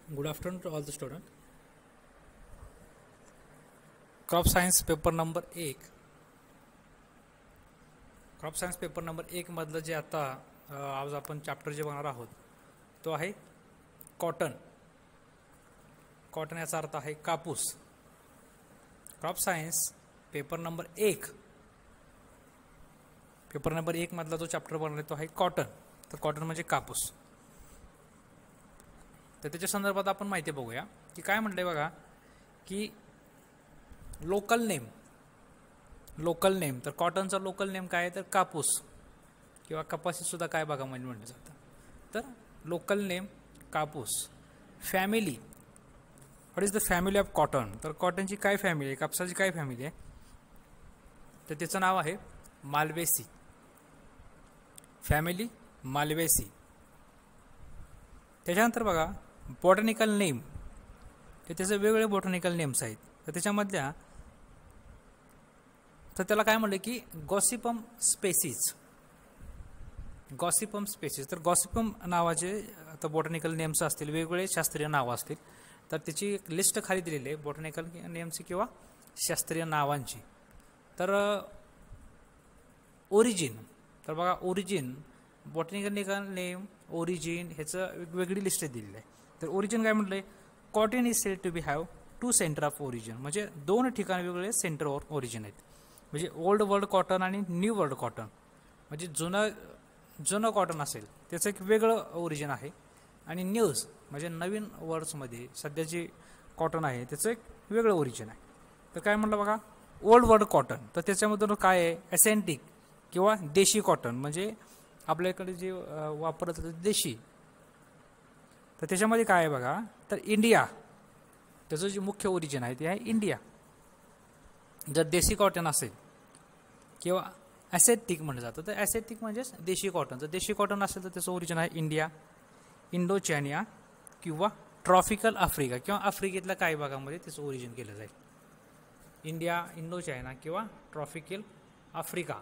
Good afternoon to all the students. Crop science paper number 1. Crop science paper number 1 मधलं जे आता आज आपण चॅप्टर जे बघणार आहोत तो आहे कॉटन. कॉटन याचा अर्थ आहे कापूस. क्रॉप सायन्स पेपर नंबर 1 मधला जो चॅप्टर बनणार आहे तो आहे कॉटन. तर कॉटन म्हणजे कापूस. तर त्याच्या संदर्भात आपण माहिती बघूया की काय म्हटलंय बघा की लोकल नेम. तर कॉटनचा लोकल नेम काय आहे तर कापूस किंवा कपाशी सुद्धा काय बघा म्हणजे म्हटलं जातं. तर लोकल नेम कापूस. Family, what is the family of cotton. तर कॉटनची काय फॅमिली आहे, कापसाची काय फॅमिली आहे तर त्याचं नाव आहे मालवेसी. फॅमिली मालवेसी. त्याच्यानंतर बघा बॉटनिकल नेम. तर त्याचे वेगवेगळे बॉटनिकल नेम्स आहेत. तर त्याच्यामधल्या तर त्याला काय म्हणलं की गॉसिपम स्पेसीज. तर गॉसिपम नावाचे आता बॉटनिकल नेम्स असतील, वेगवेगळे शास्त्रीय नावं असतील. तर त्याची एक लिस्ट खाली दिलेली आहे बॉटनिकल नेमची किंवा शास्त्रीय नावांची. तर ओरिजिन. तर बघा ओरिजिन, बॉटनिकल नेम, ओरिजिन ह्याचं वेगवेगळी लिस्ट दिलेली आहे. तर ओरिजिन काय म्हटलंय, cotton is said to be have 2 centre of origin. म्हणजे 2 ठिकाणी वेगवेगळे सेंटर ऑफ ओरिजिन आहेत. म्हणजे ओल्ड वर्ल्ड कॉटन आणि न्यू वर्ल्ड कॉटन. म्हणजे जुनं कॉटन असेल त्याचं एक वेगळं ओरिजिन आहे आणि न्यूज म्हणजे नवीन वर्ड्समध्ये सध्या जे कॉटन आहे त्याचं एक वेगळं ओरिजिन आहे. तर काय म्हटलं बघा ओल्ड वर्ल्ड कॉटन. तर त्याच्यामधून काय आहे एसेंटिक किंवा देशी कॉटन. म्हणजे आपल्याकडे जे वापरलं जातं देशी. तर त्याच्यामध्ये काय आहे बघा तर इंडिया, त्याचं जे मुख्य ओरिजिन आहे ते आहे इंडिया. जर देशी कॉटन असेल किंवा ॲसेटिक म्हटलं जातं तर ॲसेटिक म्हणजेच देशी कॉटन. जर देशी कॉटन असेल तर त्याचं ओरिजिन आहे इंडिया, इंडोचायना किंवा ट्रॉपिकल आफ्रिका किंवा आफ्रिकेतल्या काही भागामध्ये त्याचं ओरिजिन केलं जाईल. इंडिया, इंडोचायना किंवा ट्रॉपिकल आफ्रिका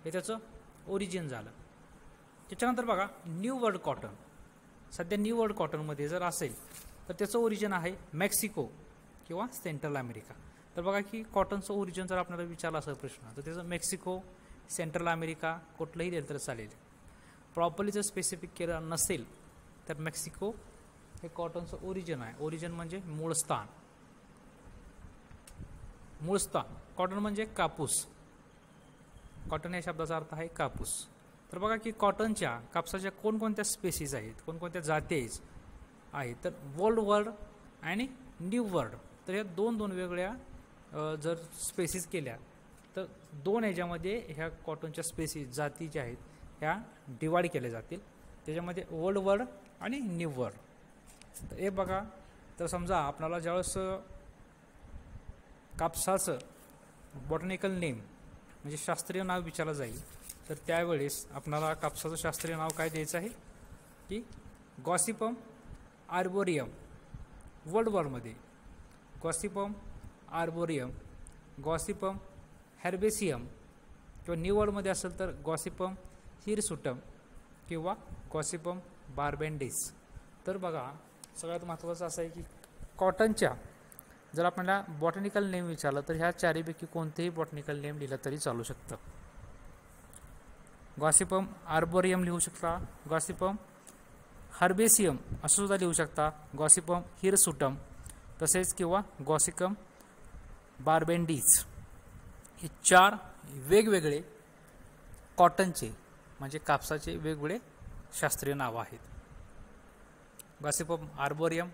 हे त्याचं ओरिजिन झालं. त्याच्यानंतर बघा न्यू वर्ल्ड कॉटन. सध्या न्यू वर्ल्ड कॉटनमध्ये जर असेल तर त्याचं ओरिजिन आहे मेक्सिको किंवा सेंट्रल अमेरिका. तर बघा की कॉटनचं ओरिजिन जर आपल्याला विचारला असेल प्रश्न तर त्याचं मेक्सिको, सेंट्रल अमेरिका कुठलंही दिलं तर चालेल. प्रॉपरली जर स्पेसिफिक केलं नसेल तर मेक्सिको हे कॉटनचं ओरिजिन आहे. ओरिजिन म्हणजे मूळ स्थान. कॉटन म्हणजे कापूस. कॉटन या शब्दाचा अर्थ आहे कापूस. तर बघा की कापसाच्या कोणकोणत्या स्पेसीज आहेत, कोणकोणत्या जाती आहेत तर ओल्ड वर्ल्ड आणि न्यू वर्ल्ड. तर ह्या दोन वेगळ्या जर स्पेसीज केल्या तर 2 ह्याच्यामध्ये ह्या कॉटनच्या स्पेसीज जाती ज्या आहेत ह्या डिवाइड केल्या जातील. त्याच्यामध्ये ओल्ड वर्ल्ड आणि न्यू वर्ल्ड. तर हे बघा तर समजा आपल्याला ज्यावेळेस कापसाचं बॉटनिकल नेम म्हणजे शास्त्रीय नाव विचारलं जाईल तर त्यावेळेस आपल्याला कापसाचं शास्त्रीय नाव काय द्यायचं आहे की गॉसिपम आर्बोरियम. वर्ल्ड वॉरमध्ये गॉसिपम आर्बोरियम, गॉसिपम हॅर्बेसियम किंवा न्यू वर्ल्डमध्ये असेल तर गॉसिपम हिरसुटम किंवा गॉसिपम बार्बेंडिस. तर बघा सगळ्यात महत्त्वाचं असं आहे की कॉटनच्या जर आपल्याला बॉटनिकल नेम विचारलं तर ह्या 4पैकी कोणतेही बॉटनिकल नेम लिहिलं तरी चालू शकतं. गॉसिपम आर्बोरियम लिहू शकता, गॉसिपम हर्बेसियम असं सुद्धा लिहू शकता, गॉसिपम हिरसुटम तसेच किंवा गॉसिपम बार्बेंडिस. हे 4 वेगवेगळे कॉटनचे म्हणजे कापसाचे वेगवेगळे शास्त्रीय नावं आहेत. गॉसिपम आर्बोरियम,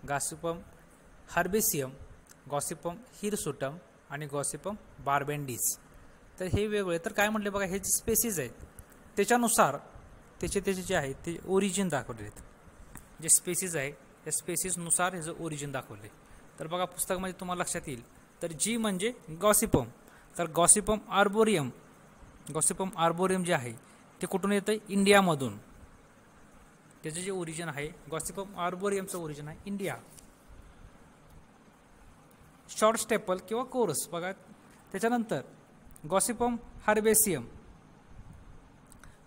गॉसिपम हर्बेसियम, गॉसिपम हिरसुटम आणि गॉसिपम बार्बेंडिस. तर हे वेगवेगळे. तर काय म्हटले बघा हे जे स्पेसीज आहेत त्याच्यानुसार त्याचे जे आहेत ते ओरिजिन दाखवले आहेत. जे स्पेसीज आहे त्या स्पेसीजनुसार ह्याचं ओरिजिन दाखवले. तर बघा पुस्तकामध्ये तुम्हाला लक्षात येईल. तर जी म्हणजे गॉसिपम. तर गॉसिपम आर्बोरियम जे आहे ते कुठून येतं इंडियामधून. त्याचं जे ओरिजिन आहे गॉसिपम आर्बोरियमचं ओरिजिन आहे इंडिया. शॉर्ट स्टेपल किंवा कोरस बघा. त्याच्यानंतर गॉसिपम हर्बेसियम.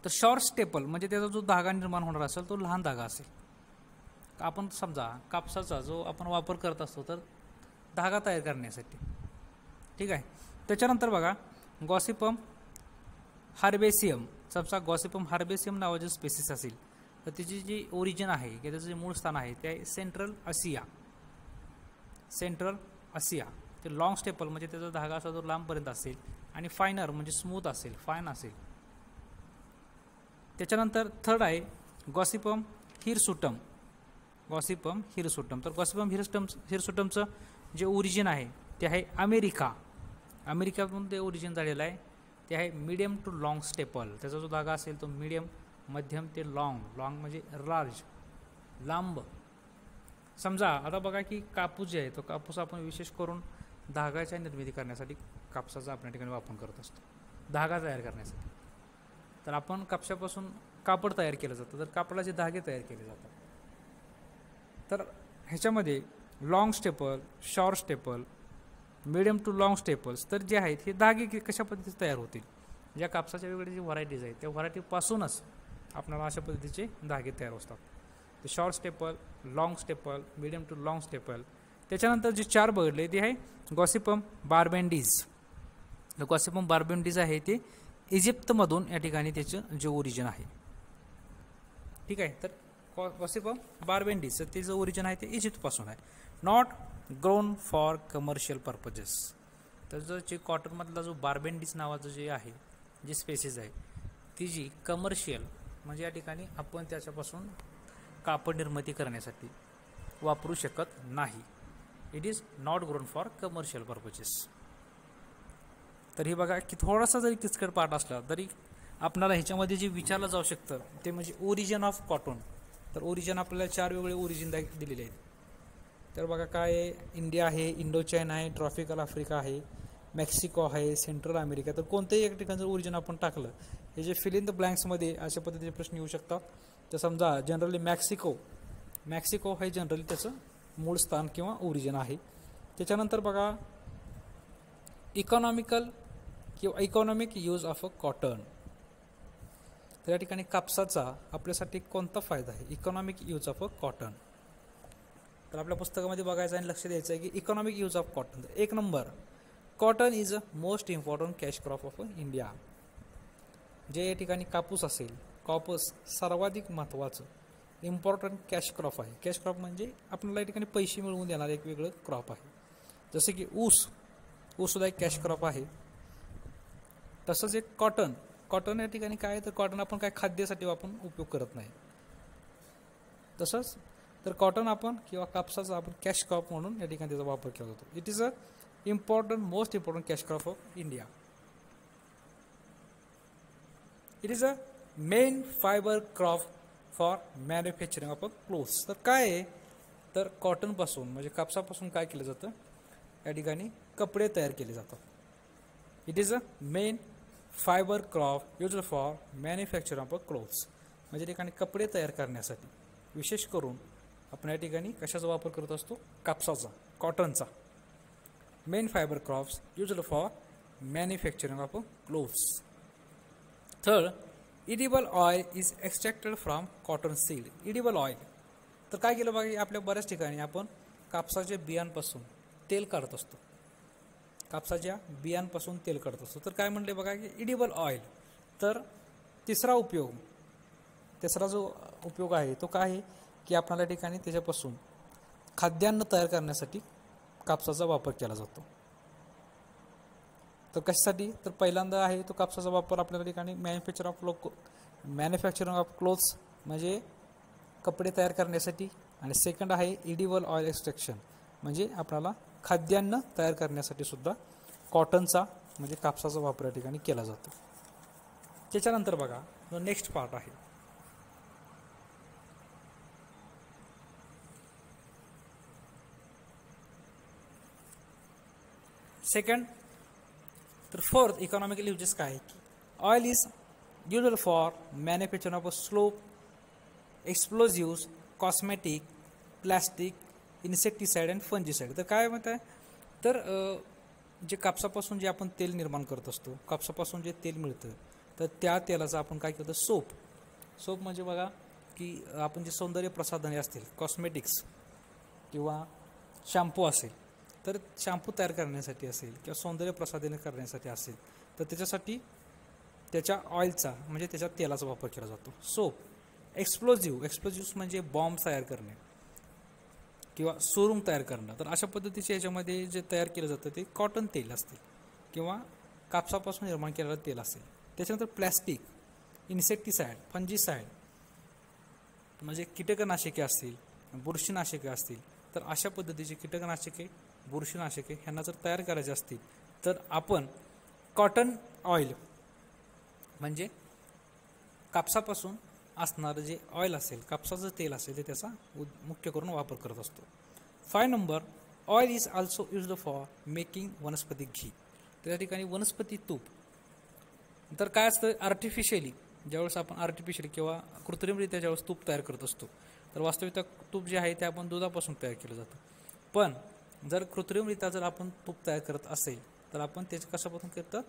तर शॉर्ट स्टेपल म्हणजे त्याचा जो धागा निर्माण होणार असेल तो लहान धागा असेल आपण समजा कापसाचा जो आपण वापर करत असतो तर धागा तयार करण्यासाठी, ठीक आहे. त्याच्यानंतर बघा गॉसिपम हार्बेसियम, समजा गॉसिपम हार्बेसियम नावाचे स्पेसिस असेल तर त्याची जी ओरिजिन आहे किंवा त्याचं जे मूळ स्थान आहे ते आहे सेंट्रल आशिया. ते लॉंग स्टेपल म्हणजे त्याचा धागा असा जो लांबपर्यंत असेल आणि फायनर म्हणजे स्मूथ असेल, फाईन असेल. त्याच्यानंतर थर्ड आहे गॉसिपम हिरसुटम. तर गॉसिपम हिरसुटमचं जे ओरिजिन आहे ते आहे अमेरिकातून ते ओरिजिन झालेलं आहे. ते आहे मीडियम टू लॉंग स्टेपल. त्याचा जो धागा असेल तो मीडियम, मध्यम ते लॉंग म्हणजे लार्ज, लांब. समजा आता बघा की कापूस जे आहे तो कापूस आपण विशेष करून धागाच्या निर्मिती करण्यासाठी कापसाचा आपल्या ठिकाणी वापर करत असतो, धागा तयार करण्यासाठी. तर आपण कापसापासून कापड तयार केलं जातं, तर कापडाचे धागे तयार केले जातात. तर ह्याच्यामध्ये long staple, short staple, medium too long staples तर जे आहेत हे धागे कशा पद्धतीचे तयार होतील, ज्या कापसाच्या वेगवेगळ्या जी व्हरायटीज आहेत त्या व्हरायटीपासूनच आपल्याला अशा पद्धतीचे धागे तयार होतात. तर short staple, long staple, medium too long staple. त्याच्यानंतर जे 4 बघितले ते आहे गॉसिपम बार्बेंडीज. गॉसिपम बार्बेंडीज आहे ते इजिप्तमधून या ठिकाणी त्याचं जे ओरिजिन आहे, ठीक आहे. तर गॉसिपम बार्बेंडीज ते जे ओरिजिन आहे ते इजिप्तपासून आहे. Not grown for commercial purposes. तर जे कॉटनमधला जो बार्बेंडीज नावाचं जे आहे, जी स्पेसिस आहे ती जी कमर्शियल म्हणजे या ठिकाणी आपण त्याच्यापासून कापड निर्मिती करण्यासाठी वापरू शकत नाही. It is not grown for commercial purposes. तर हे बघा की थोडासा जरी किचकट पार्ट असला तरी आपल्याला ह्याच्यामध्ये जे विचारलं जाऊ शकतं ते म्हणजे ओरिजिन ऑफ कॉटन. तर ओरिजिन आपल्याला 4 वेगवेगळे ओरिजिन दिलेले आहेत. तर बघा काय आहे, इंडिया आहे, इंडो चायना आहे, ट्रॉपिकल आफ्रिका आहे, मेक्सिको आहे, सेंट्रल अमेरिका. तर कोणत्याही एक ठिकाणचं ओरिजिन आपण टाकलं, हे जे फिल इन द ब्लँक्समध्ये अशा पद्धतीचे प्रश्न येऊ शकतात. तर समजा जनरली मॅक्सिको हे जनरली त्याचं मूळ स्थान किंवा ओरिजिन आहे. त्याच्यानंतर बघा economic use of a cotton. तर या ठिकाणी कापसाचा आपल्यासाठी कोणता फायदा आहे, economic use of a cotton. तर आपल्या पुस्तकामध्ये बघायचं आणि लक्ष द्यायचं आहे की economic use of cotton. 1 number, cotton is a most important cash crop of India. जे या ठिकाणी कापूस असेल, कापूस सर्वाधिक महत्त्वाचं इम्पॉर्टंट कॅश क्रॉप आहे. कॅश क्रॉप म्हणजे आपल्याला या ठिकाणी पैसे मिळवून देणारं एक वेगळं क्रॉप आहे. जसे की ऊस सुद्धा एक कॅश क्रॉप आहे. तसंच एक कॉटन या ठिकाणी काय आहे, तर कॉटन आपण काय खाद्यासाठी आपण उपयोग करत नाही. तसंच तर कॉटन आपण किंवा कापसाचा आपण कॅश क्रॉप म्हणून या ठिकाणी त्याचा वापर केला जातो. It is a most important cash crop of India. It is a main fibre crop for manufacturing of a clothes. तर काय आहे, तर कॉटनपासून म्हणजे कापसापासून काय केलं जातं, या ठिकाणी कपडे तयार केले जातात. It is a main fibre crop used for manufacturing of a clothes. म्हणजे ठिकाणी कपडे तयार करण्यासाठी विशेष करून आपण या ठिकाणी कशाचा वापर करत असतो, कापसाचा, कॉटनचा. Main fibre crops used for manufacturing of a clothes. Third, edible oil is extracted from cotton seed. Edible oil तर काय केलं बघा, आपल्या बऱ्याच ठिकाणी आपण कापसाच्या बियांपासून तेल काढत असतो, कापसाच्या बियांपासून तेल काढत असतो. तर काय म्हणले बघा की इडिबल ऑइल. तर तिसरा जो उपयोग आहे तो काय आहे की आपल्याला ठिकाणी त्याच्यापासून खाद्यान्न तयार करण्यासाठी कापसाचा वापर केला जातो. तर कशासाठी, तर पहिल्यांदा आहे तो कापसाचा वापर आपल्या ठिकाणी मॅन्युफॅक्चरिंग ऑफ क्लोथ्स म्हणजे कपडे तयार करण्यासाठी. आणि सेकंड आहे इडिबल ऑइल एक्स्ट्रॅक्शन म्हणजे आपल्याला खाद्यान्न तयार करण्यासाठी सुद्धा कॉटनचा म्हणजे कापसाचा वापर या ठिकाणी केला जातो. त्याच्यानंतर बघा जो नेक्स्ट पार्ट आहे, सेकंड. तर फोर्थ इकॉनॉमिकल यूजेस काय आहे की oil is used for manufacturing of a slope, explosives, cosmetic, plastic, insecticide and fungicide. तर काय म्हणत आहे, तर जे कापसापासून जे आपण तेल निर्माण करत असतो, कापसापासून जे तेल मिळतं तर त्या तेलाचा आपण काय करतो, सोप म्हणजे बघा की आपण जे सौंदर्य प्रसाधने असतील, कॉस्मेटिक्स किंवा शॅम्पू असेल, तर शॅम्पू तयार करण्यासाठी असेल किंवा सौंदर्य प्रसाधने करण्यासाठी असेल तर त्याच्यासाठी त्याच्या ऑइलचा म्हणजे त्याच्या तेलाचा वापर केला जातो. सोप, एक्सप्लोजिव्ह म्हणजे बॉम्ब तयार करणे किंवा सुरुंग तयार करणं. तर अशा पद्धतीचे याच्यामध्ये जे तयार केलं जातं ते कॉटन तेल असते किंवा कापसापासून निर्माण केलेलं तेल असेल. त्याच्यानंतर प्लॅस्टिक, इन्सेक्टिसाइड, फंजिसाइड म्हणजे कीटकनाशके असतील, बुरशीनाशके असतील. तर अशा पद्धतीचे कीटकनाशके, बुरशीनाशके ह्यांना जर तयार करायचे असतील तर आपण कॉटन ऑइल म्हणजे कापसापासून असणारं जे ऑइल असेल, कापसाचं तेल असेल, ते त्याचा मुख्य करून वापर करत असतो. 5 number, oil is also used for making वनस्पती घी. त्या ठिकाणी वनस्पती तूप. तर काय असतं, आर्टिफिशियली ज्यावेळेस आपण आर्टिफिशियल किंवा कृत्रिमरित्या ज्यावेळेस तूप तयार करत असतो तर वास्तविकता तूप जे आहे ते आपण दुधापासून तयार केलं जातं. पण जर कृत्रिमरित्या जर आपण तूप तयार करत असेल तर आपण त्याचं कशापासून करतात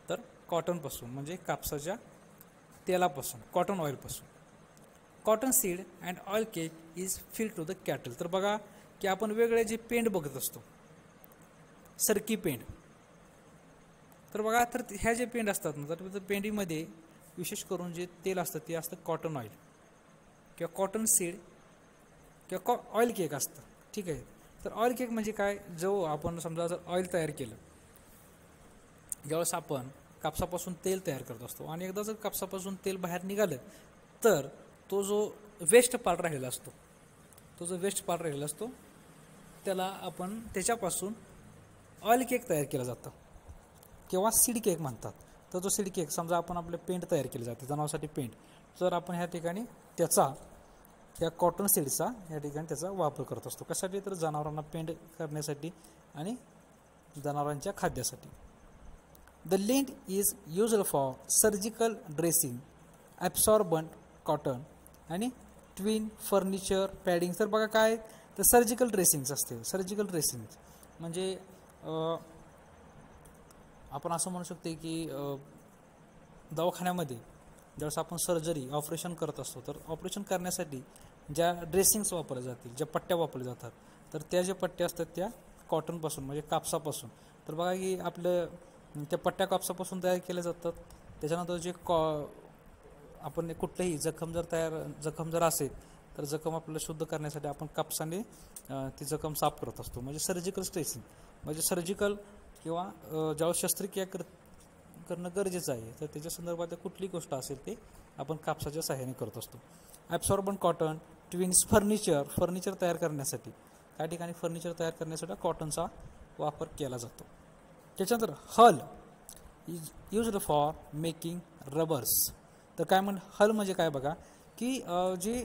तर कॉटनपासून म्हणजे कापसाच्या तेलापासून, कॉटन ऑइलपासून. Cotton seed and oil cake is feed to the cattle. तर बघा की आपण वेगळे जे पेंड बघत असतो, सरकी पेंड. तर बघा तर ह्या जे पेंड असतात ना तर पेंडीमध्ये विशेष करून जे तेल असतं ते असतं कॉटन ऑइल किंवा कॉटन सीड किंवा ऑइल केक असतं. ठीक आहे. तर ऑइल केक म्हणजे काय, जो आपण समजा जर ऑइल तयार केलं, ज्यावेळेस आपण कापसापासून तेल तयार करत असतो आणि एकदा जर कापसापासून तेल बाहेर निघालं तर तो जो वेस्ट पार्ट राहिलेला असतो, त्याला आपण त्याच्यापासून ऑइल केक तयार केलं जातं किंवा सीड केक म्हणतात. तर जो सीड केक समजा आपण आपले पेंट तयार केले जाते जनावरांसाठी पेंट, तर आपण ह्या ठिकाणी त्या कॉटन सीडचा या ठिकाणी त्याचा वापर करत असतो. कशासाठी तर जनावरांना पेंट करण्यासाठी आणि जनावरांच्या खाद्यासाठी. The lint is used for surgical dressing, absorbent cotton आणि ट्विन फर्निचर पॅडिंग. तर बघा काय तर सर्जिकल ड्रेसिंग्स असते. सर्जिकल ड्रेसिंग्स म्हणजे आपण असं म्हणू शकतो की दवाखान्यामध्ये ज्यावेळेस आपण सर्जरी ऑपरेशन करत असतो तर ऑपरेशन करण्यासाठी ज्या ड्रेसिंग्स वापरल्या जातील, ज्या पट्ट्या वापरल्या जातात, तर त्या ज्या पट्ट्या असतात त्या कॉटनपासून म्हणजे कापसापासून. तर बघा की आपलं त्या पट्ट्या कापसापासून तयार केल्या जातात. त्याच्यानंतर जे आपण कुठलंही जखम जर असेल तर जखम आपल्याला शुद्ध करण्यासाठी आपण कापसाने ती जखम साफ करत असतो. म्हणजे सर्जिकल ड्रेसिंग म्हणजे सर्जिकल किंवा ज्यावेळेस शस्त्रक्रिया करणं गरजेचं आहे तर त्याच्या संदर्भात कुठली गोष्ट असेल ते आपण कापसाच्या सहाय्याने करत असतो. ॲब्सॉर्बंट कॉटन, ट्विन्स फर्निचर तयार करण्यासाठी, काही ठिकाणी फर्निचर तयार करण्यासाठी कॉटनचा वापर केला जातो. त्याच्यानंतर हल is used for making rubbers. तर काय हल म्हणजे काय बघा की जे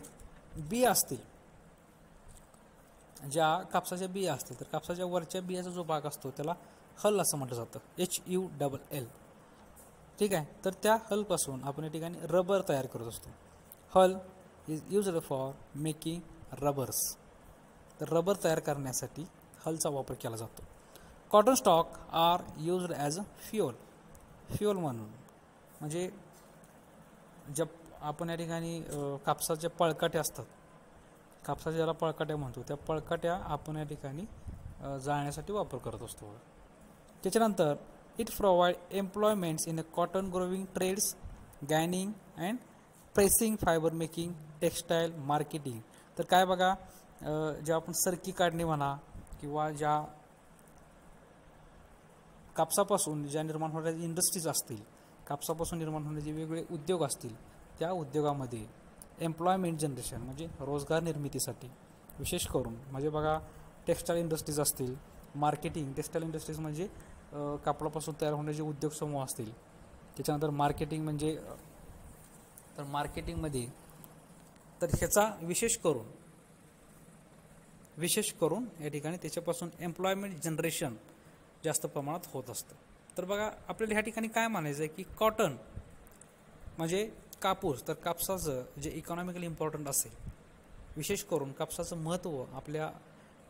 बिया असतील, ज्या कापसाच्या बिया असतील तर कापसाच्या वरच्या बियाचा जो भाग असतो त्याला हल असं म्हटलं जातं, HULL. ठीक आहे. तर त्या हलपासून आपण या ठिकाणी रबर तयार करत असतो. Hull is used for making rubbers. तर रबर तयार करण्यासाठी हलचा वापर केला जातो. Cotton stalk are used as a fuel म्हणून म्हणजे ज्या आपण या ठिकाणी कापसाच्या पळकाट्या असतात, कापसाच्या ज्याला पळकाट्या म्हणतो, त्या पळकाट्या आपण या ठिकाणी जाळण्यासाठी वापर करत असतो. त्याच्यानंतर it provide employments in a cotton growing trades, ginning and pressing, fibre making, textile, marketing. तर काय बघा ज्या आपण सरकी काढणे म्हणा किंवा ज्या कापसापासून ज्या निर्माण होणाऱ्या इंडस्ट्रीज असतील, कापसापासून निर्माण होणारे जे वेगवेगळे उद्योग असतील त्या उद्योगामध्ये एम्प्लॉयमेंट जनरेशन म्हणजे रोजगार निर्मितीसाठी विशेष करून म्हणजे बघा टेक्स्टाईल इंडस्ट्रीज असतील, मार्केटिंग, टेक्स्टाईल इंडस्ट्रीज म्हणजे कापडापासून तयार होणारे जे उद्योग समूह असतील. त्याच्यानंतर मार्केटिंग म्हणजे तर मार्केटिंगमध्ये तर ह्याचा विशेष करून या ठिकाणी त्याच्यापासून एम्प्लॉयमेंट जनरेशन जास्त प्रमाणात होत असतं. तर बघा आपल्याला ह्या ठिकाणी काय म्हणायचं आहे की कॉटन म्हणजे कापूस. तर कापसाचं जे इकॉनॉमिकली इम्पॉर्टंट असेल, विशेष करून कापसाचं महत्त्व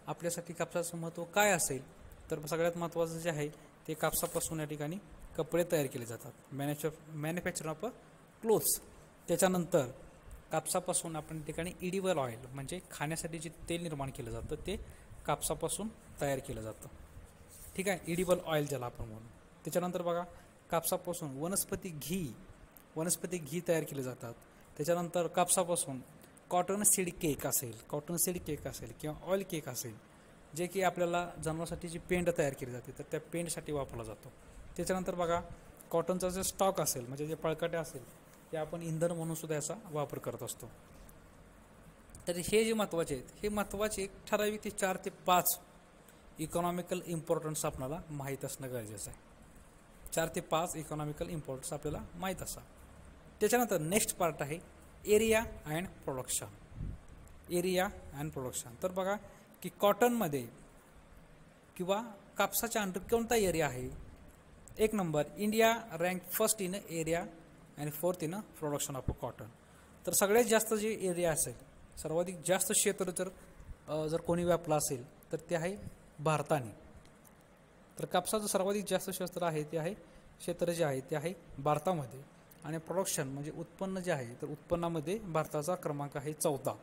आपल्यासाठी कापसाचं महत्त्व काय असेल तर सगळ्यात महत्त्वाचं जे आहे ते कापसापासून या ठिकाणी कपडे तयार केले जातात, मॅन्युफॅक्चर ऑफ क्लोथ्स. त्याच्यानंतर कापसापासून आपण ठिकाणी इडिबल ऑइल म्हणजे खाण्यासाठी जे तेल निर्माण केलं जातं ते कापसापासून तयार केलं जातं. ठीक आहे, इडिबल ऑइल ज्याला आपण म्हणू. त्याच्यानंतर बघा कापसापासून वनस्पती घी तयार केले जातात. त्याच्यानंतर कापसापासून कॉटन सीड केक असेल किंवा ऑइल केक असेल जे की आपल्याला जनावरांसाठी जी पेंड तयार केली जाते तर त्या पेंडसाठी वापरला जातो. त्याच्यानंतर बघा कॉटनचा जे स्टॉक असेल म्हणजे जे पळकाटे असेल ते आपण इंधन म्हणून सुद्धा याचा वापर करत असतो. तर हे जे महत्त्वाचे आहेत हे महत्त्वाचे एक ठराविक ते 4 ते 5 इकॉनॉमिकल इम्पॉर्टन्स आपल्याला माहीत असणं गरजेचं आहे. 4 ते 5 इकॉनॉमिकल इम्पॉर्टन्स आपल्याला माहीत असावं. त्याच्यानंतर नेक्स्ट पार्ट आहे एरिया अँड प्रोडक्शन. तर बघा की कॉटनमध्ये किंवा कापसाच्या अंडर कोणता एरिया आहे. 1 number India rank first in area and 4th in production of cotton. तर सगळ्यात जास्त जे एरिया असेल सर्वाधिक जास्त क्षेत्र जर कोणी व्यापला असेल तर ते आहे भारताने. तर कापसाचं सर्वाधिक जास्त क्षेत्र आहे ते आहे क्षेत्र जे आहे ते आहे भारतामध्ये. आणि प्रोडक्शन म्हणजे उत्पन्न जे आहे तर उत्पन्नामध्ये भारताचा क्रमांक आहे 14.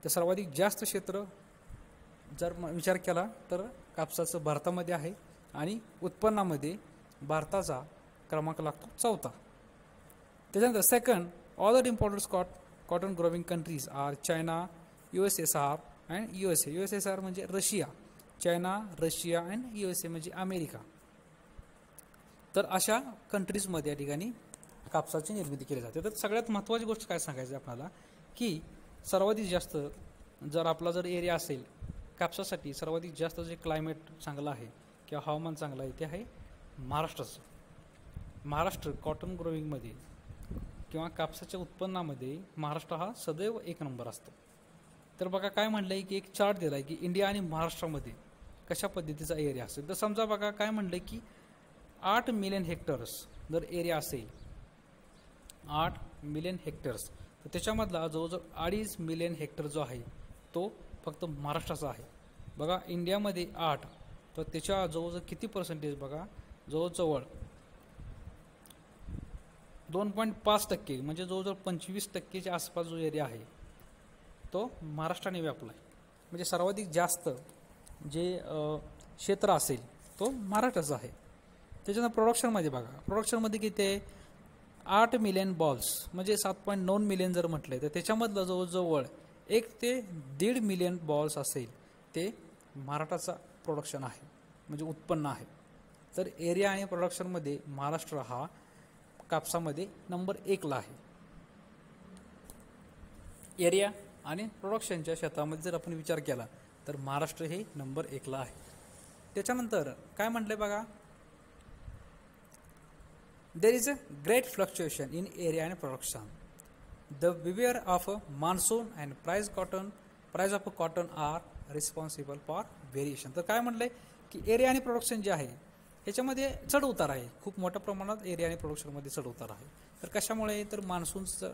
तर सर्वाधिक जास्त क्षेत्र जर विचार केला तर कापसाचं भारतामध्ये आहे आणि उत्पन्नामध्ये भारताचा क्रमांक लागतो 14. त्याच्यानंतर second other important cotton growing countries are China, USSR and USA. USSR म्हणजे Russia, China, Russia and USA म्हणजे अमेरिका. तर अशा कंट्रीजमध्ये या ठिकाणी कापसाची निर्मिती केली जाते. तर सगळ्यात महत्त्वाची गोष्ट काय सांगायची आपल्याला की सर्वाधिक जास्त जर एरिया असेल कापसासाठी सर्वाधिक जास्त जे क्लायमेट चांगलं आहे किंवा हवामान चांगलं आहे ते आहे महाराष्ट्राचं. महाराष्ट्र कॉटन ग्रोविंगमध्ये किंवा कापसाच्या उत्पन्नामध्ये महाराष्ट्र हा सदैव 1 नंबर असतो. तर बघा काय म्हणलं आहे की एक चार्ट दिला आहे की इंडिया आणि महाराष्ट्रामध्ये कशा पद्धतीचा एरिया असेल. तर समजा बघा काय म्हणलं की 8 मिलियन हेक्टर्स जर एरिया असेल 8 मिलियन हेक्टर्स तर त्याच्यामधला जवळजवळ 2.5 मिलियन हेक्टर जो आहे तो फक्त महाराष्ट्राचा आहे. बघा इंडियामध्ये 8 तर त्याच्या जवळजवळ किती पर्सेंटेज बघा जवळजवळ 2.5% म्हणजे जवळजवळ 25% आसपास जो एरिया आहे तो महाराष्ट्राने व्यापला आहे. म्हणजे सर्वाधिक जास्त जे क्षेत्र असेल तो महाराष्ट्राचा आहे. त्याच्यानंतर प्रोडक्शनमध्ये बघा प्रोडक्शनमध्ये किती आहे 8 मिलियन बॉल्स म्हणजे 7.9 मिलियन जर म्हटले तर त्याच्यामधलं जवळजवळ 1 ते 1.5 मिलियन बॉल्स असेल ते महाराष्ट्राचा प्रोडक्शन आहे म्हणजे उत्पन्न आहे. तर एरिया आणि प्रोडक्शनमध्ये महाराष्ट्र हा कापसामध्ये नंबर 1 ला आहे. एरिया आणि प्रोडक्शनच्या क्षेत्रामध्ये जर आपण विचार केला तर महाराष्ट्र हे नंबर 1 ला आहे. त्याच्यानंतर काय म्हटलंय बघा there is a great fluctuation in area and production. The behavior of monsoon and price of cotton are responsible for variation. तर काय म्हटलंय की एरिया आणि प्रोडक्शन जे आहे ह्याच्यामध्ये चढ उतार आहे. खूप मोठ्या प्रमाणात एरिया आणि प्रोडक्शनमध्ये चढ उतार आहे. तर कशामुळे तर मान्सूनचा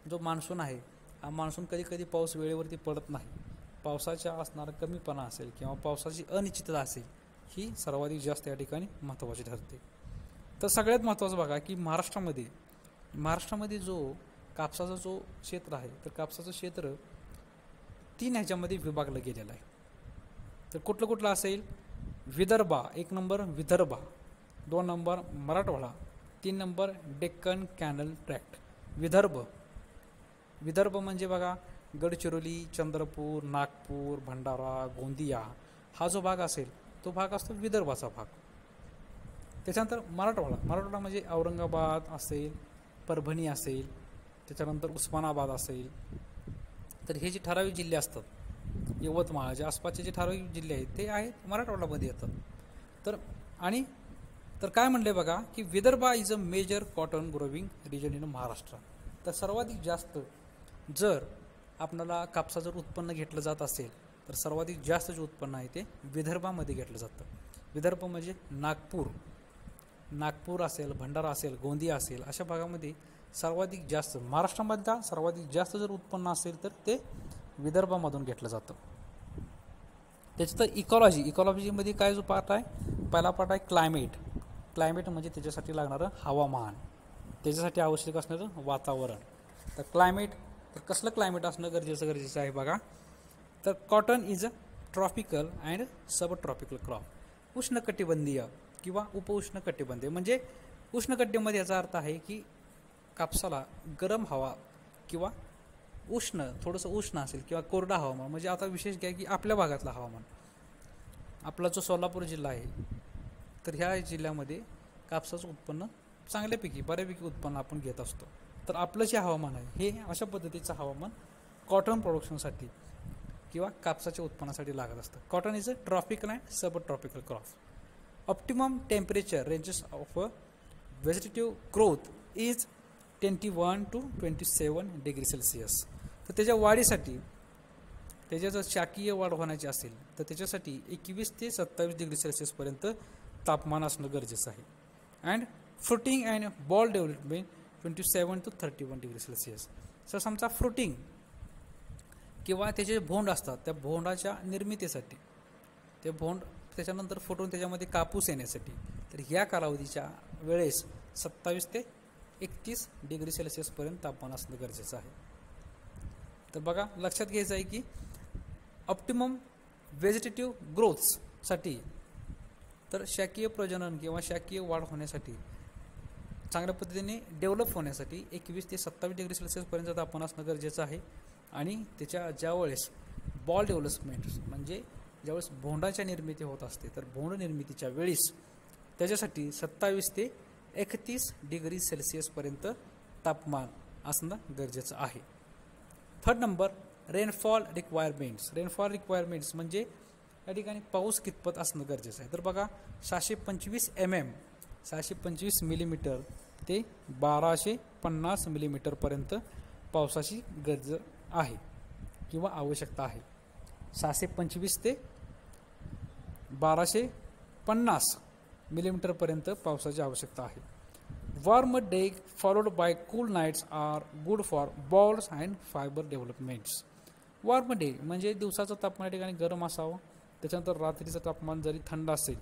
जो मान्सून आहे हा मान्सून कधी कधी पाऊस वेळेवरती पडत नाही. पावसाच्या असणारा कमीपणा असेल किंवा पावसाची अनिश्चितता असेल ही सर्वाधिक जास्त या ठिकाणी महत्त्वाची ठरते. तर सगळ्यात महत्त्वाचं बघा की महाराष्ट्रामध्ये जो कापसाचा जो क्षेत्र आहे तर कापसाचं क्षेत्र 3 ह्याच्यामध्ये विभागलं गेलेलं आहे. तर कुठलं असेल Vidarbha 1 number Vidarbha, 2 number Marathwada, 3 number Deccan canal tract. Vidarbha म्हणजे बघा गडचिरोली, चंद्रपूर, नागपूर, भंडारा, गोंदिया हा जो भाग असेल तो भाग असतो विदर्भाचा भाग. त्याच्यानंतर मराठवाडा म्हणजे औरंगाबाद असेल, परभणी असेल, त्याच्यानंतर उस्मानाबाद असेल. तर हे जे ठराविक जिल्हे असतात यवतमाळ जे आसपासचे जे ठराविक जिल्हे आहेत ते आहेत मराठवाड्यामध्ये येतात. तर काय म्हणले बघा की Vidarbha is a major cotton growing region in Maharashtra. तर सर्वाधिक जास्त जर आपल्याला कापसाचं उत्पन्न घेतलं जात असेल तर सर्वाधिक जास्त जे उत्पन्न आहे ते विदर्भामध्ये घेतलं जातं. विदर्भ म्हणजे नागपूर असेल, भंडारा असेल, गोंदिया असेल अशा भागामध्ये सर्वाधिक जास्त महाराष्ट्रामधला सर्वाधिक जास्त जर उत्पन्न असेल तर ते विदर्भामधून घेतलं जातं. त्याच्यात इकॉलॉजीमध्ये काय जो पार्ट आहे पहिला पार्ट आहे क्लायमेट म्हणजे त्याच्यासाठी लागणारं हवामान, त्याच्यासाठी आवश्यक असणारं वातावरण. तर क्लायमेट, तर कसलं क्लायमेट असणं गरजेचं आहे बघा. तर cotton is a tropical and sub tropical crop. उष्णकटिबंधीय किंवा उपउष्णकटिबंधीय, म्हणजे उष्णकटिबंधीय याचा अर्थ आहे की कापसाला गरम हवा किंवा थोडंसं उष्ण असेल किंवा कोरडा हवामान. म्हणजे आता विशेष घ्या की आपल्या भागातलं हवामान, आपला जो सोलापूर जिल्हा आहे, तर ह्या जिल्ह्यामध्ये कापसाचं उत्पन्न चांगल्यापैकी बऱ्यापैकी उत्पन्न आपण घेत असतो. तर आपलं जे हवामान आहे हे अशा पद्धतीचं हवामान कॉटन प्रोडक्शनसाठी किंवा कापसाच्या उत्पन्नासाठी लागत असतं. Cotton is a tropical and sub tropical crop. Optimum temperature ranges of vegetative growth is 21 to 27 degree Celsius. तर त्याच्या वाढीसाठी, त्याच्या जर शाकीय वाढ होण्याची असेल तर त्याच्यासाठी 21 ते 27 डिग्री सेल्सिअसपर्यंत तापमान असणं गरजेचं आहे. And fruiting and ball development 27 to 31 degree Celsius. तर समजा फ्रुटिंग किंवा त्याचे भोंड असतात, त्या भोंडाच्या निर्मितीसाठी, ते भोंड त्याच्यानंतर फुटून त्याच्यामध्ये कापूस येण्यासाठी, तर ह्या कालावधीच्या वेळेस 27 ते 31 डिग्री सेल्सिअसपर्यंत तापमान असणं गरजेचं आहे. तर बघा, लक्षात घ्यायचं आहे की ऑप्टिमम व्हेजिटेटिव्ह ग्रोथसाठी, तर शाकीय प्रजनन किंवा शाकीय वाढ होण्यासाठी, चांगल्या पद्धतीने डेव्हलप होण्यासाठी 21 ते 27 डिग्री सेल्सिअसपर्यंत तापमान असणं गरजेचं आहे. आणि त्याच्या ज्यावेळेस बॉल डेव्हलपमेंट, म्हणजे ज्यावेळेस भोंडाच्या निर्मिती होत असते, तर भोंड निर्मितीच्या वेळेस त्याच्यासाठी 27 ते 31 डिग्री सेल्सिअसपर्यंत तापमान असणं गरजेचं आहे. Third number, rainfall requirements. Rainfall requirements म्हणजे या ठिकाणी पाऊस कितपत असणं गरजेचं आहे. तर बघा, 725 mm 725 मिलीमीटर ते 1250 मिलीमीटरपर्यंत पावसाची गरज आहे किंवा आवश्यकता आहे. 725 ते 1250 मिलीमीटरपर्यंत पावसाची आवश्यकता आहे. Warm day followed by cool nights are good for bolls and fibre developments. Warm day म्हणजे दिवसाचं तापमान या ठिकाणी गरम असावं, त्याच्यानंतर रात्रीचं तापमान जरी थंड असेल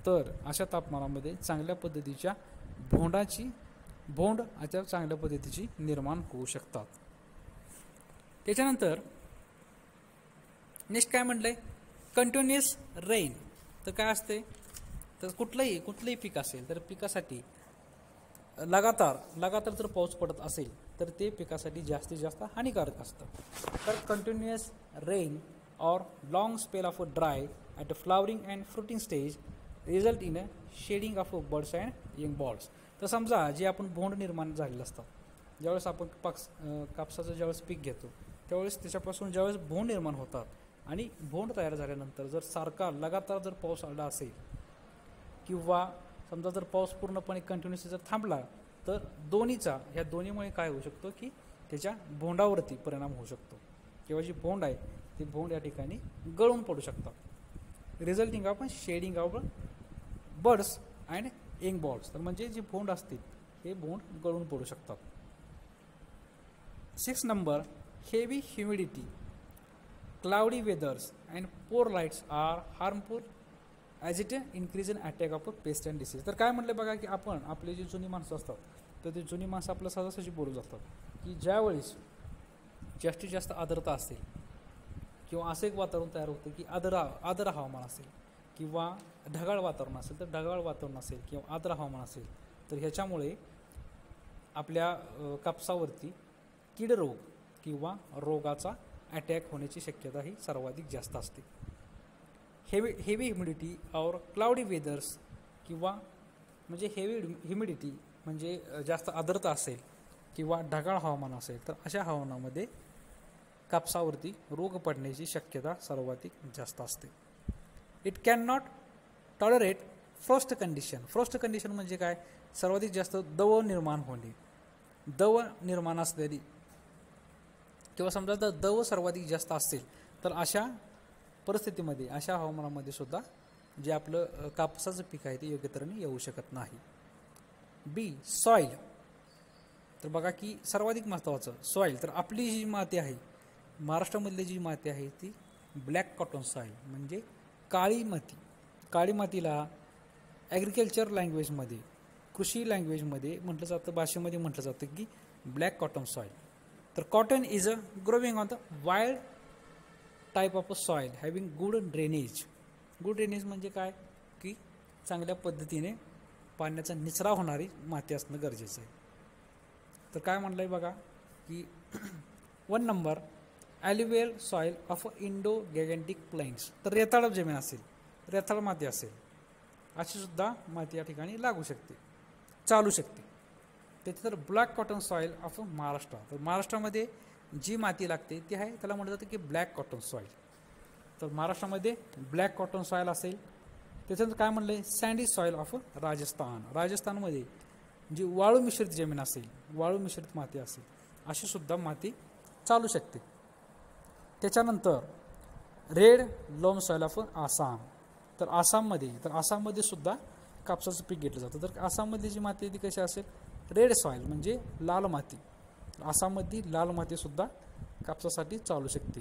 तर अशा तापमानामध्ये चांगल्या पद्धतीच्या भोंड अशा चांगल्या पद्धतीची निर्माण होऊ शकतात. त्याच्यानंतर नेक्स्ट काय म्हटलंय, कंटिन्युअस रेन. तर काय असते, तर कुठलंही पीक असेल तर पिकासाठी लगातार जर पाऊस पडत असेल तर ते पिकासाठी जास्तीत जास्त हानिकारक असतं. तर कंटिन्युअस रेन और long spell of dry at a flowering and fruiting stage result in a shedding of birds and young balls. तर समजा जे आपण भोंड निर्माण झालेलं असतात, ज्यावेळेस आपण कापसाचं ज्यावेळेस पीक घेतो त्यावेळेस त्याच्यापासून ज्यावेळेस भोंड निर्माण होतात आणि भोंड तयार झाल्यानंतर जर सारखा लगातार जर पाऊस आला असेल किंवा समजा जर पाऊस पूर्णपणे कंटिन्युअसली जर थांबला तर ह्या दोन्हीमुळे काय होऊ शकतो की त्याच्या भोंडावरती परिणाम होऊ शकतो किंवा जी भोंड आहे ती भोंड या ठिकाणी गळून पडू शकतात. Resulting of shedding of birds and young balls. तर म्हणजे जी भोंड असतील हे भोंड गळून पडू शकतात. 6 number, heavy humidity, cloudy weathers and poor lights are harmful as it increase in attack of pest and disease. तर काय म्हटलं बघा की आपली जी जुनी माणसं असतात तर ते जुनी माणसं आपलं सहजासहजी बोलू जातात की ज्यावेळेस जास्तीत जास्त आर्द्रता असेल किंवा असं एक वातावरण तयार होतं की आर्द्र हवामान असेल किंवा ढगाळ वातावरण असेल, तर ढगाळ वातावरण असेल किंवा आर्द्र हवामान असेल तर ह्याच्यामुळे आपल्या कापसावरती कीडरोग किंवा रोगाचा अटॅक होण्याची शक्यता ही सर्वाधिक जास्त असते. हेवी ह्युमिडिटी और क्लाउडी वेदर्स किंवा म्हणजे हेवी ह्युमिडिटी म्हणजे जास्त आर्द्रता असेल किंवा ढगाळ हवामान असेल तर अशा हवामानामध्ये कापसावरती रोग पडण्याची शक्यता सर्वाधिक जास्त असते. It can not tolerate Frost condition. Frost condition म्हणजे काय, सर्वाधिक जास्त दव निर्माण असलेली किंवा समजा जर दव सर्वाधिक जास्त असेल तर अशा परिस्थितीमध्ये, अशा हवामानामध्ये सुद्धा जे आपलं कापसाचं पीक आहे ते योग्य तऱ्हेने येऊ शकत नाही. बी, सॉईल. तर बघा की सर्वाधिक महत्त्वाचं सॉईल. तर आपली जी माती आहे, महाराष्ट्रामधली जी माती आहे ती ब्लॅक कॉटन सॉईल म्हणजे काळी माती. काळी मातीला ॲग्रिकल्चर लँग्वेजमध्ये, कृषी लँग्वेजमध्ये म्हटलं जातं, भाषेमध्ये म्हटलं जातं की ब्लॅक कॉटन सॉईल. तर cotton is a growing on the wild type of a soil having good drainage. Good drainage म्हणजे काय की चांगल्या पद्धतीने पाण्याचा निचरा होणारी माती असणं गरजेचं आहे. तर काय म्हणलं आहे बघा की 1 number alluvial soil of Indo Gangetic plains. तर रेताळ जमीन असेल, रेताळ माती असेल, अशी सुद्धा माती या ठिकाणी लागू शकते, चालू शकते. त्याच्यानंतर black cotton soil of Maharashtra. तर महाराष्ट्रामध्ये जी माती लागते ती आहे, त्याला म्हटलं जातं की ब्लॅक कॉटन सॉईल. तर महाराष्ट्रामध्ये ब्लॅक कॉटन सॉईल असेल. त्याच्यानंतर काय म्हणलं आहे सँडी सॉईल ऑफ राजस्थान. राजस्थानमध्ये जी वाळू मिश्रित जमीन असेल, वाळू मिश्रित माती असेल, अशी सुद्धा माती चालू शकते. त्याच्यानंतर red loam soil of Assam. तर आसाममध्ये सुद्धा कापसाचं पीक घेतलं जातं. तर आसाममध्ये जी माती ती कशी असेल रेड सॉईल म्हणजे लाल माती. आसाममध्ये लाल माती सुद्धा कापसासाठी चालू शकते.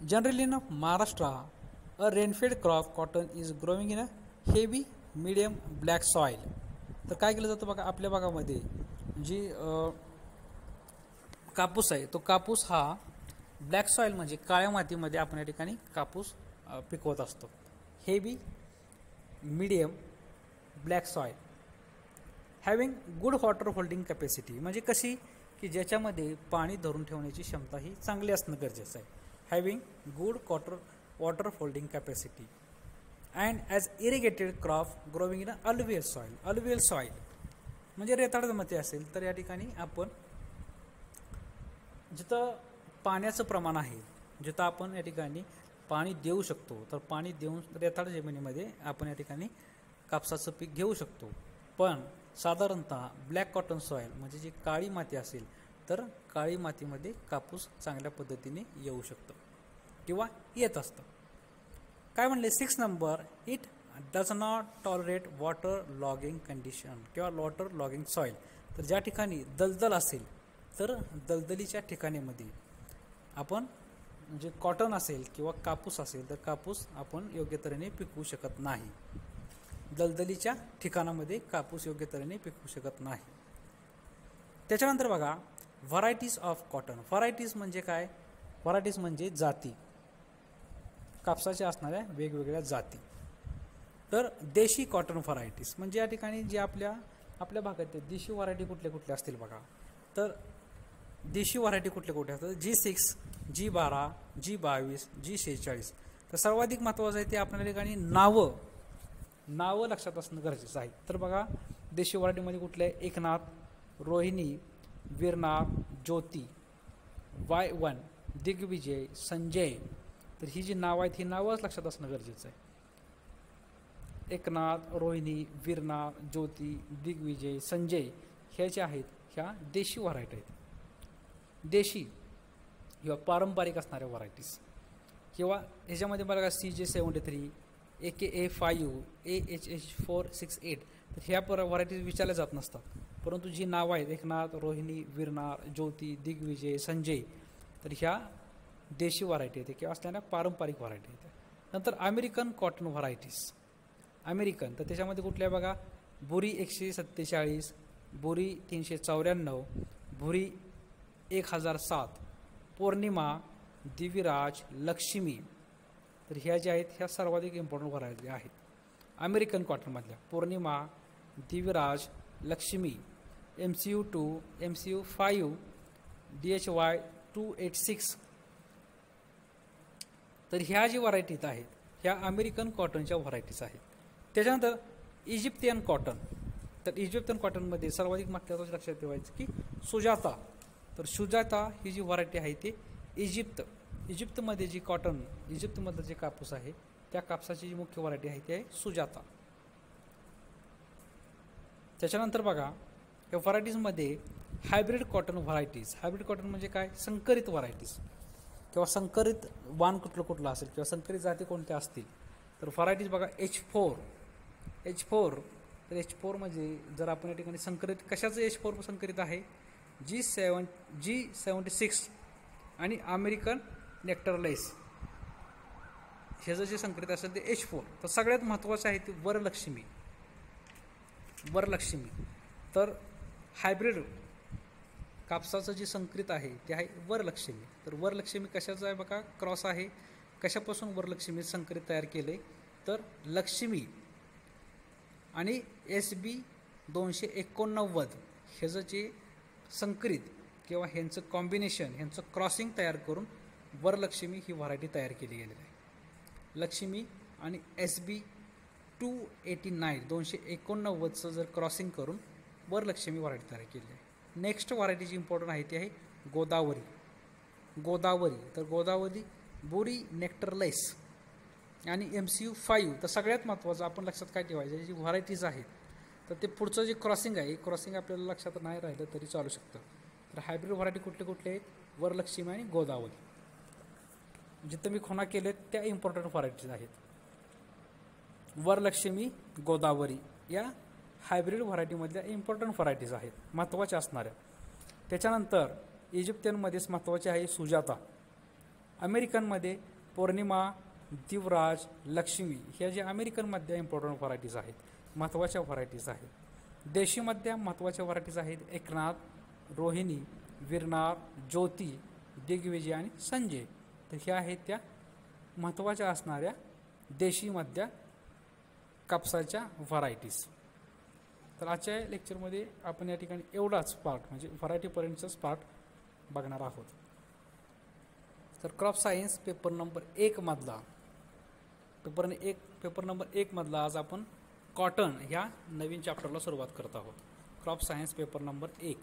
Generally in Maharashtra a rainfed crop cotton is growing in a heavy medium black soil. तर काय केलं जातं बघा आपल्या भागामध्ये जी कापूस आहे तो कापूस हा ब्लॅक सॉईल म्हणजे काळ्या मातीमध्ये आपण या ठिकाणी कापूस पिकवत असतो. Heavy medium black soil having good water holding capacity म्हणजे कशी की ज्याच्यामध्ये पाणी धरून ठेवण्याची क्षमता ही चांगली असणं गरजेचं आहे. Having good water holding capacity and as irrigated crop growing in a alluvial soil. Alluvial soil म्हणजे रेताळ माती असेल तर या ठिकाणी आपण जिथं पाण्याचं प्रमाण आहे, जिथं आपण या ठिकाणी पाणी देऊ शकतो, तर पाणी देऊन रेताळ जमिनीमध्ये आपण या ठिकाणी कापसाचं पीक घेऊ शकतो. पण साधारणतः ब्लॅक कॉटन सॉईल म्हणजे जी काळी माती असेल तर काळी मातीमध्ये कापूस चांगल्या पद्धतीने येऊ शकतो किंवा येत असतं. काय म्हणले 6 number it does not tolerate water logging condition किंवा वॉटर लॉगिंग सॉईल. तर ज्या ठिकाणी दलदल असेल तर दलदलीच्या ठिकाणामध्ये आपण म्हणजे कॉटन असेल किंवा कापूस असेल तर कापूस आपण योग्य तऱ्हेने पिकवू शकत नाही. दलदलीच्या ठिकाणामध्ये कापूस योग्य तऱ्हेने पिकवू शकत नाही. त्याच्यानंतर बघा व्हरायटीज ऑफ कॉटन. व्हरायटीज म्हणजे काय? व्हरायटीज म्हणजे जाती, कापसाच्या असणाऱ्या वेगवेगळ्या जाती. तर देशी कॉटन व्हरायटीज म्हणजे या ठिकाणी जे आपल्या भागात देशी व्हरायटी कुठल्या कुठल्या असतील बघा. तर देशी व्हरायटी कुठल्या असतात G6, G12, G22, G46. तर सर्वाधिक महत्त्वाचं आहे ते आपल्या ठिकाणी नावं लक्षात असणं गरजेचं आहे. तर बघा देशी व्हरायटीमध्ये कुठले आहे एकनाथ, रोहिणी, वीरनार, ज्योती, Y1, दिग्विजय, संजय. तर ही जी नावं आहेत ही नावंच लक्षात असणं गरजेचं आहे. एकनाथ, रोहिणी, वीरनार, ज्योती, दिग्विजय, संजय ह्या ज्या आहेत ह्या देशी व्हरायटी आहेत. देशी किंवा पारंपरिक असणाऱ्या व्हरायटीज किंवा ह्याच्यामध्ये बघा CJ73, AKA5, AHH468. तर ह्या व्हरायटीज विचारल्या जात नसतात, परंतु जी नावं आहेत एकनाथ, रोहिणी, वीरनार, ज्योती, दिग्विजय, संजय तर ह्या देशी व्हरायटी आहेत किंवा असणाऱ्या पारंपरिक व्हरायटी आहेत. नंतर अमेरिकन कॉटन व्हरायटीज. अमेरिकन तर त्याच्यामध्ये कुठल्या बघा बुरी 147, बुरी 394, बुरी 1007, पौर्णिमा, दिविराज, लक्ष्मी. तर ह्या ज्या आहेत ह्या सर्वाधिक इम्पॉर्टंट व्हरायटी आहेत अमेरिकन कॉटनमधल्या. पौर्णिमा, दिविराज, लक्ष्मी, MCU2, MCU5, DHY286. तर ह्या जी व्हरायटीज आहेत ह्या अमेरिकन कॉटनच्या व्हरायटीज आहेत. त्याच्यानंतर इजिप्तियन कॉटन. तर इजिप्तियन कॉटनमध्ये सर्वाधिक महत्त्वाचं लक्षात ठेवायचं की सुजाता. तर सुजाता ही जी व्हरायटी आहे ती इजिप्तमध्ये जी कॉटन, इजिप्तमधलं जे कापूस आहे त्या कापसाची जी मुख्य व्हरायटी आहे ती आहे सुजाता. त्याच्यानंतर बघा या व्हरायटीजमध्ये hybrid cotton varieties. Hybrid cotton म्हणजे काय? संकरित व्हरायटीज किंवा संकरित वाण कुठलं असेल किंवा संकरित जाती कोणत्या असतील. तर व्हरायटीज बघा H4. तर H4 म्हणजे जर आपण या ठिकाणी संकरित कशाचं H4 संकरित आहे G76 आणि अमेरिकन नेक्टरलाइस ह्याचं जे संकरित असेल ते H4. तर सगळ्यात महत्त्वाचं आहे ते वरलक्ष्मी. तर हायब्रिड कापसाचं जे संकरित आहे ते आहे वरलक्ष्मी. तर वरलक्ष्मी कशाचं आहे बघा, क्रॉस आहे. कशापासून वरलक्ष्मी संकरित तयार केले, तर लक्ष्मी आणि SB 289 ह्याचं जे संकरित किंवा ह्यांचं कॉम्बिनेशन, ह्यांचं क्रॉसिंग तयार करून वरलक्ष्मी ही व्हरायटी तयार केली गेलेली आहे. लक्ष्मी आणि SB 289चं जर क्रॉसिंग करून वरलक्ष्मी व्हरायटी तयार केली आहे. नेक्स्ट व्हरायटी जी इम्पॉर्टंट आहे ती आहे गोदावरी. तर गोदावरी बोरी नेक्टरलेस आणि MCU 5. तर सगळ्यात महत्त्वाचं आपण लक्षात काय ठेवायचं, जी व्हरायटीज आहेत तर ते पुढचं जे क्रॉसिंग आहे, क्रॉसिंग आपल्याला लक्षात नाही राहिलं तरी चालू शकतं. तर हायब्रिड व्हरायटी कुठले कुठले आहेत, वरलक्ष्मी आणि गोदावरी. जिथं मी खुणा केले त्या इम्पॉर्टंट व्हरायटीज आहेत. वरलक्ष्मी, गोदावरी या हायब्रिड व्हरायटीमधल्या इम्पॉर्टंट व्हरायटीज आहेत, महत्त्वाच्या असणाऱ्या. त्याच्यानंतर इजिप्शियनमध्येच महत्त्वाचे आहे सुजाता. अमेरिकनमध्ये पौर्णिमा, दिवराज, लक्ष्मी ह्या ज्या अमेरिकनमधल्या इम्पॉर्टंट व्हरायटीज आहेत, महत्त्वाच्या व्हरायटीज आहेत. देशीमधल्या महत्त्वाच्या व्हरायटीज आहेत एकनाथ, रोहिणी, वीरनार, ज्योती, दिग्विजय आणि संजय. तर ह्या आहेत त्या महत्त्वाच्या असणाऱ्या देशीमधल्या कापसाच्या व्हरायटीज. तर आजच्या लेक्चरमध्ये आपण या ठिकाणी एवढाच पार्ट म्हणजे व्हरायटीपर्यंतचाच पार्ट बघणार आहोत. तर क्रॉप सायन्स पेपर नंबर 1 मधला पेपर नंबर 1 मधला आज आपण कॉटन ह्या नवीन चॅप्टरला सुरुवात करत आहोत. Crop science paper number 1.